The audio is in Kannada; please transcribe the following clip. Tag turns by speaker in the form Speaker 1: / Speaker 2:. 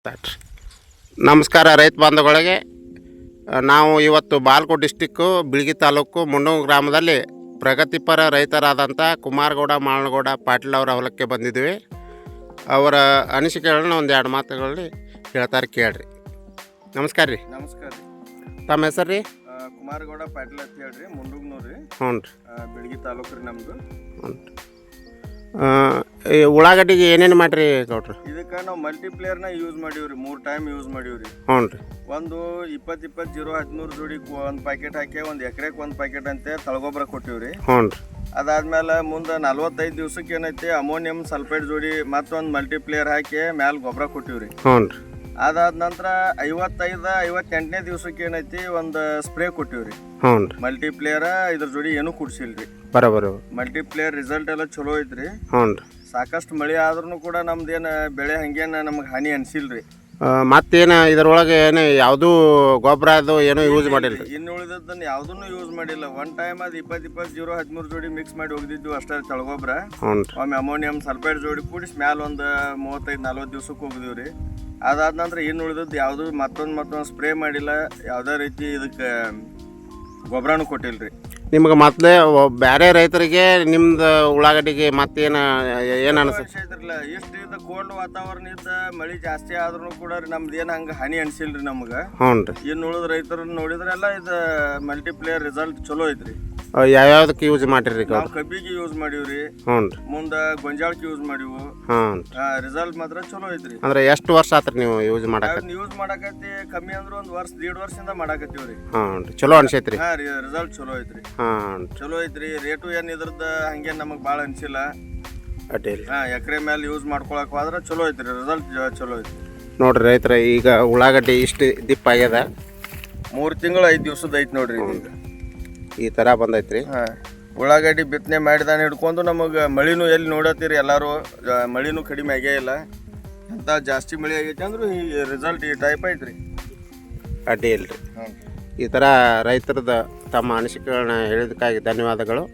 Speaker 1: ತಾಟ್ರಿ. ನಮಸ್ಕಾರ ರೈತ ಬಾಂಧವಗಳಿಗೆ. ನಾವು ಇವತ್ತು ಬಾಲ್ಕೋಟ್ ಡಿಸ್ಟಿಕ್ಕು ಬಿಳ್ಗಿ ತಾಲೂಕು ಮುಂಡಂಗಿ ಗ್ರಾಮದಲ್ಲಿ ಪ್ರಗತಿಪರ ರೈತರಾದಂಥ ಕುಮಾರಗೌಡ ಮಾಳನಗೌಡ ಪಾಟೀಲ್ ಅವರ ಹೊಲಕ್ಕೆ ಬಂದಿದ್ವಿ. ಅವರ ಅನಿಸಿಕೆಗಳನ್ನ ಒಂದು ಎರಡು ಮಾತುಗಳಲ್ಲಿ ಹೇಳ್ತಾರೆ, ಕೇಳ್ರಿ. ನಮಸ್ಕಾರ ರೀ.
Speaker 2: ನಮಸ್ಕಾರ ರೀ.
Speaker 1: ತಮ್ಮ ಹೆಸರು ರೀ?
Speaker 2: ಕುಮಾರಗೌಡ ಪಾಟೀಲ್ ಅಂತ ಹೇಳ್ರಿ, ಮುಂಡಂಗ್ನೂರು ರೀ.
Speaker 1: ಹ್ಞೂ ರೀ.
Speaker 2: ಬಿಳ್ಗಿ ತಾಲೂಕು ರೀ ನಮ್ಮದು.
Speaker 1: ಹ್ಞೂ ರೀ. ಈ ಉಳ್ಳಾಗಡ್ಡಿಗೆ ಏನೇನು ಮಾಡಿರಿ ಗೌಡ್ರಿ?
Speaker 2: ಇದಕ್ಕೆ ನಾವು ಮಲ್ಟಿಪ್ಲೇಯರ್ನ ಯೂಸ್ ಮಾಡೀವ್ರಿ, 3 ಟೈಮ್ ಯೂಸ್ ಮಾಡೀವ್ರಿ.
Speaker 1: ಹ್ಞೂ ರೀ.
Speaker 2: ಒಂದು 20-20-0-13 ಜೋಡಿ ಒಂದು ಪ್ಯಾಕೆಟ್ ಹಾಕಿ ಒಂದು ಎಕರೆಗೆ ಒಂದು ಪ್ಯಾಕೆಟ್ ಅಂತ ತಳಗೊಬ್ಬರ ಕೊಟ್ಟಿವ್ರಿ.
Speaker 1: ಹ್ಞೂ ರೀ.
Speaker 2: ಅದಾದ್ಮೇಲೆ ಮುಂದೆ 45 ದಿವ್ಸಕ್ಕೆ ಏನೈತಿ ಅಮೋನಿಯಂ ಸಲ್ಫೇಟ್ ಜೋಡಿ ಮತ್ತೊಂದು ಮಲ್ಟಿಪ್ಲೇಯರ್ ಹಾಕಿ ಮ್ಯಾಲ ಗೊಬ್ಬರ ಕೊಟ್ಟಿವ್ರಿ.
Speaker 1: ಹ್ಞೂ ರೀ.
Speaker 2: ಅದಾದ ನಂತರ 55-58ನೇ ದಿವ್ಸಕ್ಕೆ ಏನೈತಿ ಒಂದು ಸ್ಪ್ರೇ ಕೊಟ್ಟಿವ್ರಿ.
Speaker 1: ಹ್ಞೂ ರೀ.
Speaker 2: ಮಲ್ಟಿಪ್ಲೇಯರ್ ಇದ್ರ ಜೋಡಿ ಏನೂ ಕುಡ್ಸಿಲ್ರಿ.
Speaker 1: ಬರೋಬರೋ.
Speaker 2: ಮಲ್ಟಿಪ್ಲೇಯರ್ ರಿಸಲ್ಟ್ ಎಲ್ಲ ಚಲೋ ಐತ್ರಿ.
Speaker 1: ಹ್ಞೂ ರೀ.
Speaker 2: ಸಾಕಷ್ಟು ಮಳೆ ಆದ್ರೂ ಕೂಡ ನಮ್ದೇನು ಬೆಳೆ ಹಂಗೇನು ನಮ್ಗೆ ಹಾನಿ ಅನ್ಸಿಲ್ರಿ.
Speaker 1: ಮತ್ತೇನು ಇದರೊಳಗೆ ಏನು ಯಾವುದೂ ಗೊಬ್ಬರ ಅದು ಏನೂ ಯೂಸ್ ಮಾಡಿಲ್ಲ ರೀ?
Speaker 2: ಇನ್ನು ಉಳಿದದ್ದನ್ನು ಯಾವುದನ್ನು ಯೂಸ್ ಮಾಡಿಲ್ಲ. ಒನ್ ಟೈಮ್ ಅದು 20-20-0-13 ಜೋಡಿ ಮಿಕ್ಸ್ ಮಾಡಿ ಹೋಗಿದ್ದು ಅಷ್ಟೇ ತಳಗೊಬ್ಬರ.
Speaker 1: ಹ್ಞೂ ರೀ.
Speaker 2: ಒಮ್ಮೆ ಅಮೋನಿಯಂ ಸಲ್ಫೇಟ್ ಜೋಡಿ ಕೂಡಿಸಿ ಮ್ಯಾಲ ಒಂದು 35-40 ದಿವ್ಸಕ್ಕೆ ಹೋಗಿದೀವಿ ರೀ. ಅದಾದ ನಂತರ ಇನ್ನು ಉಳಿದದ್ದು ಯಾವುದು ಮತ್ತೊಂದು ಸ್ಪ್ರೇ ಮಾಡಿಲ್ಲ, ಯಾವುದೇ ರೀತಿ ಇದಕ್ಕೆ ಗೊಬ್ಬರನೂ ಕೊಟ್ಟಿಲ್ಲ ರೀ.
Speaker 1: ನಿಮ್ಗೆ ಮೊದಲೇ ಬೇರೆ ರೈತರಿಗೆ ನಿಮ್ದು ಉಳ್ಳಾಗಡ್ಡಿಗೆ ಮತ್ತೇನು ಅನಿಸುತ್ತೆ?
Speaker 2: ಇದ್ರಲ್ಲ ಇಷ್ಟು ಇದು ಕೋಲ್ಡ್ ವಾತಾವರಣ ಇದ್ದ ಮಳೆ ಜಾಸ್ತಿ ಆದ್ರೂ ಕೂಡ ನಮ್ದು ಏನು ಹಂಗೆ ಹಾನಿ ಅನ್ಸಿಲ್ರಿ ನಮ್ಗೆ.
Speaker 1: ಹ್ಞೂ ರೀ.
Speaker 2: ಇನ್ನು ಉಳಿದ ರೈತರನ್ನ ನೋಡಿದ್ರೆಲ್ಲ ಇದು ಮಲ್ಟಿಪ್ಲೇಯರ್ ರಿಸಲ್ಟ್ ಚಲೋ ಐತ್ರಿ.
Speaker 1: ಯಾವ್ಯಾವ್ದಕ್ಕೆ ಯೂಸ್ ಮಾಡಿರಿ?
Speaker 2: ನಾವು ಕಬ್ಬಿಗೆ ಯೂಸ್ ಮಾಡೀವ್ರಿ.
Speaker 1: ಹ್ಞೂ ರೀ.
Speaker 2: ಮುಂದೆ ಗೊಂಜಾಳಕ್ಕೆ ಯೂಸ್ ಮಾಡಿವು.
Speaker 1: ಹಾಂ.
Speaker 2: ರಿಸಲ್ಟ್ ಮಾತ್ರ ಚಲೋ ಐತ್ರಿ.
Speaker 1: ಅಂದ್ರೆ ಎಷ್ಟು ವರ್ಷ ಆತ್ರಿ ನೀವು ಯೂಸ್ ಮಾಡಕ್ಕೆ?
Speaker 2: ಯೂಸ್ ಮಾಡಕತ್ತಿ ಕಮ್ಮಿ ಅಂದ್ರೆ ಒಂದು ವರ್ಷ 1.5 ವರ್ಷದಿಂದ ಮಾಡಕತ್ತೀವ್ರಿ.
Speaker 1: ಹಾಂ ರೀ. ಚಲೋ ಅನ್ಸೈತ್ರಿ?
Speaker 2: ಹಾಂ ರೀ, ರಿಸಲ್ಟ್ ಚಲೋ ಐತ್ರಿ.
Speaker 1: ಹಾಂ
Speaker 2: ಚಲೋ ಐತ್ರಿ. ರೇಟು ಏನು ಇದ್ರದ್ದು ಹಂಗೇನು ನಮಗೆ ಭಾಳ ಅನ್ಸಿಲ್ಲ.
Speaker 1: ಅಡ್ಡಿಲ್ಲ.
Speaker 2: ಎಕರೆ ಮೇಲೆ ಯೂಸ್ ಮಾಡ್ಕೊಳಕ್ ಹೋದ್ರೆ ಚಲೋ ಐತ್ರಿ, ರಿಸಲ್ಟ್ ಚಲೋ ಐತ್ರಿ.
Speaker 1: ನೋಡ್ರಿ ರೈತರ, ಈಗ ಉಳ್ಳಾಗಡ್ಡಿ ಇಷ್ಟು ದಿಪ್ಪ ಆಗ್ಯದ.
Speaker 2: 3 ತಿಂಗಳು 5 ದಿವ್ಸದ ಐತಿ ನೋಡ್ರಿ ಈಗ.
Speaker 1: ಈ ಥರ ಬಂದೈತ್ರಿ.
Speaker 2: ಉಳ್ಳಾಗಡ್ಡಿ ಬಿತ್ತನೆ ಮಾಡಿದಾನೆ ಹಿಡ್ಕೊಂಡು ನಮಗೆ ಮಳಿನೂ ಎಲ್ಲಿ ನೋಡತ್ತೀರಿ ಎಲ್ಲರೂ, ಮಳಿನೂ ಕಡಿಮೆ ಆಗೇ ಇಲ್ಲ. ಅಂತ ಜಾಸ್ತಿ ಮಳೆ ಆಗೈತಿ ಅಂದ್ರೆ ಈ ರಿಸಲ್ಟ್ ಈ ಟೈಪ್ ಐತ್ರಿ.
Speaker 1: ಅಡ್ಡಿ ಇಲ್ರಿ. ಈ ಥರ ರೈತರದ ತಮ್ಮ ಅನಿಸಿಕೆಗಳನ್ನ ಹೇಳಿದಕ್ಕಾಗಿ ಧನ್ಯವಾದಗಳು.